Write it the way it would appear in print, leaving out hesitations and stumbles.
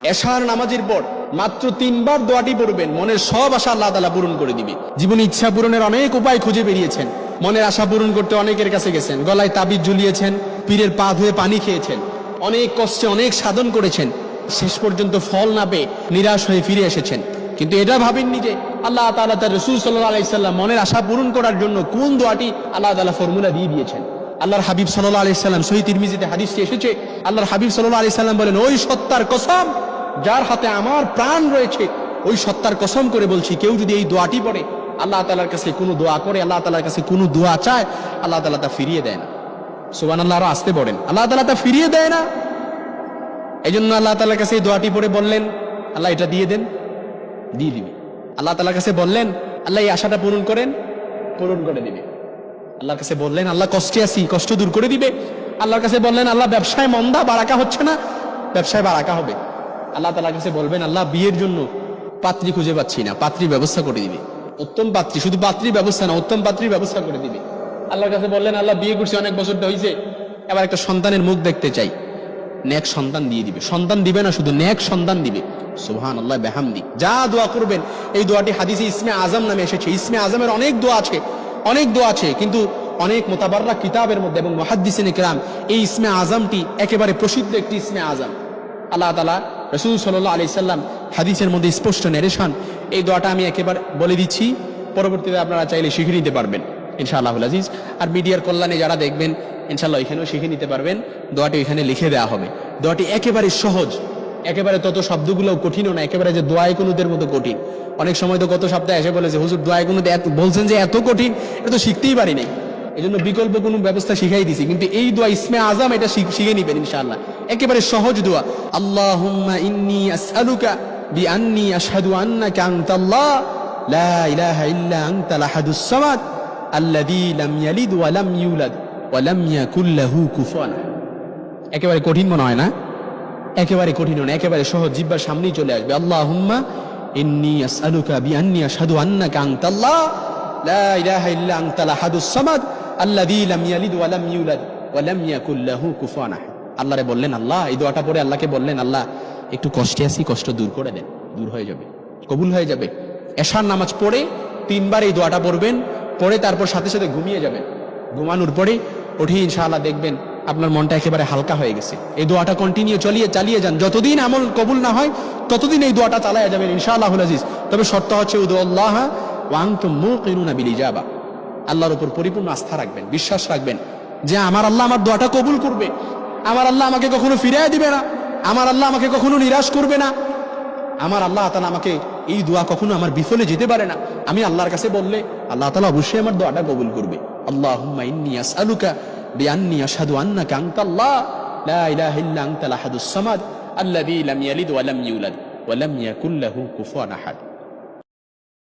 এশার নামাজের পর মাত্র 3 বার দোয়াটি পড়বেন, মনের সব আশা আল্লাহ তাআলা পূরণ করে দিবে। জীবনে ইচ্ছা পূরণের অনেক উপায় খুঁজে বেরিয়েছেন, মনের আশা পূরণ করতে অনেকের কাছে গেছেন, গলায় তাবিজ ঝুলিয়েছেন, পীরের পা ধুয়ে পানি খেয়েছেন, অনেক কষ্টে অনেক সাধন করেছেন, শেষ পর্যন্ত ফল না পেয়ে নিরাশ হয়ে ফিরে এসেছেন। কিন্তু এটা ভাবেননি যে আল্লাহ তাআলা তার রাসূল সাল্লাল্লাহু আলাইহি সাল্লাম মনের আশা পূরণ করার জন্য কোন দোয়াটি আল্লাহ তাআলা ফর্মুলা দিয়ে দিয়েছেন। আল্লাহর হাবিব সাল্লাল্লাহু আলাইহি সাল্লাম, সহিহ তিরমিজিতে হাদিসটি এসেছে, আল্লাহর হাবিব সাল্লাল্লাহু আলাইহি সাল্লাম বলেন, ওই সত্তার কসম যার হাতে আমার প্রাণ রয়েছে, ওই সত্তার কসম করে বলছি, কেউ যদি এই দোয়াটি পড়ে, আল্লাহ তাআলার কাছে কোনো দোয়া করে, আল্লাহ তাআলার কাছে কোনো দোয়া চায়, আল্লাহ তাআলা তা ফিরিয়ে দেয় না। সুবহানাল্লাহ, আরো আসতে পড়েন, আল্লাহ তাআলা তা ফিরিয়ে দেয় না। এই জন্য আল্লাহ তাআলার কাছে এই দোয়াটি পড়ে বললেন, আল্লাহ এটা দিয়ে দেন, দিয়ে দিবে। আল্লাহ তাআলার কাছে বললেন, আল্লাহ এই আশাটা পূরণ করেন, পূরণ করে দিবে। আল্লাহর কাছে বললেন, আল্লাহ কষ্টে আছি, কষ্ট দূর করে দিবে। আল্লাহর কাছে বললেন, আল্লাহ ব্যবসায় মন্দা, বারাকা হচ্ছে না, ব্যবসায় বারাকা হবে। আল্লাহ তাআলার কাছে বলবেন, আল্লাহ বিয়ের জন্য পাত্রী খুঁজে পাচ্ছি না, পাত্রীর ব্যবস্থা করে দিবে। উত্তম পাত্রী, শুধু পাত্রীর ব্যবস্থা না, উত্তম পাত্রীর ব্যবস্থা করে দিবে। আল্লাহর কাছে বললেন, আল্লাহ বিয়ে করছি, অনেক বছরটা হয়েছে, এবার একটা সন্তানের মুখ দেখতে চাই, নেক সন্তান দিয়ে দিবে। সন্তান দিবে না, শুধু নেক সন্তান দিবে। সুবহানাল্লাহ বিহামদি। যা দোয়া করবেন, এই দোয়াটি হাদিসে ইসমে আজম নামে এসেছে। ইসমে আজমের অনেক দোয়া আছে, অনেক দোয়া আছে, কিন্তু অনেক মুতাবাররা কিতাবের মধ্যে এবং মুহাদ্দিসিনে কেরাম এই ইসমে আজমটি একেবারে প্রসিদ্ধ একটি ইসমে আজম। আল্লাহ তাআলা রাসূল সাল্লাল্লাহু আলাইহি সাল্লাম হাদিসের মধ্যে স্পষ্ট নেরেশন। এই দোয়াটা আমি একেবারে বলে দিচ্ছি, পরবর্তীতে আপনারা চাইলে শিখে নিতে পারবেন ইনশাআল্লাহুল আজিজ। আর মিডিয়ার কল্যাণে যারা দেখবেন, ইনশাআল্লাহ এখানেও শিখে নিতে পারবেন। দোয়াটি এখানে লিখে দেওয়া হবে। দোয়াটি একেবারে সহজ, একেবারে তত শব্দগুলো কঠিনও না, একেবারে যে দোয়ায়ে কুনুতের মতো কঠিন। অনেক সময় তো গত সপ্তাহে এসে বলেছে, হুজুর দোয়ায়ে কুনুত বলছেন যে এত কঠিন, এটা তো শিখতেই পারি নাই, এই জন্য বিকল্প কোনো ব্যবস্থা শিখাই দিছি। কিন্তু এই দোয়া ইসমে আজম, এটা শিখে নিবেন ইনশাআল্লাহ। একেবারে সহজ দোয়া। আল্লাহুম্মা ইন্নী আসআলুকা বিআন্নী আশহাদু আন্নাকা আনতাল্লাহ লা ইলাহা ইল্লা আনতাল আহাদুস সামাদ আল্লাযী লাম ইয়ালিদ ওয়া লাম ইউলাদ ওয়া লাম ইয়াকুল লাহু কুফুয়ান আহাদ। একেবারে কঠিন মনে হয় না? একেবারে কঠিন না, একেবারে সহজ, জিহ্বার সামনেই চলে আসবে। আল্লাহুম্মা ইন্নী আসআলুকা বিআন্নী আশহাদু আন্নাকা আনতাল্লাহ লা ইলাহা ইল্লা আনতাল আহাদুস সামাদ আল্লাযী লাম ইয়ালিদ ওয়া লাম ইউলাদ ওয়া লাম ইয়াকুল লাহু কুফুয়ান আহাদ। আল্লাহরে বললেন, আল্লাহ এই দোয়াটা পড়ে আল্লাহকে বললেন, আল্লাহ একটু কষ্টে আছি, কষ্ট দূর করে দেন, দূর হয়ে যাবে, কবুল হয়ে যাবে। এশার নামাজ পড়ে 3 বার এই দোয়াটা পড়বেন, পড়ে তারপর সাথে সাথে ঘুমিয়ে যাবেন। ঘুমানোর পরে উঠে ইনশাআল্লাহ দেখবেন আপনার মনটা একেবারে হালকা হয়ে গেছে। এই দোয়াটা কন্টিনিউ চালিয়ে যান, যতদিন আমল কবুল না হয় ততদিন এই দোয়াটা চালায়া যাবেন ইনশাআল্লাহুল আজিজ। তবে শর্ত হচ্ছে উদুল্লাহ ওয়া আনতুম মুকিনুনা বিল ইজাবা, আল্লাহর উপর পরিপূর্ণ আস্থা রাখবেন, বিশ্বাস রাখবেন যে আমার আল্লাহ আমার দোয়াটা কবুল করবে, আমার আল্লাহ আমাকে কখনো ফিরিয়ে দিবে না, আমার আল্লাহ আমাকে কখনো নিরাশ করবে না, আমার আল্লাহ তাআলা আমাকে এই দোয়া কখনো আমার বিফলে যেতে পারে না। আমি আল্লাহর কাছে বললে আল্লাহ তাআলা অবশ্যই আমার দোয়াটা কবুল করবে। আল্লাহুম্মা ইন্নী আসআলুকা বিআন্নী আশহাদু আন্নাকা আনতাল্লাহ লা ইলাহা ইল্লা আনতাল আহাদুস সামাদ আল্লাযী লাম ইয়ালিদ ওয়া লাম ইউলাদ ওয়া লাম ইয়াকুল লাহু কুফুয়ান আহাদ।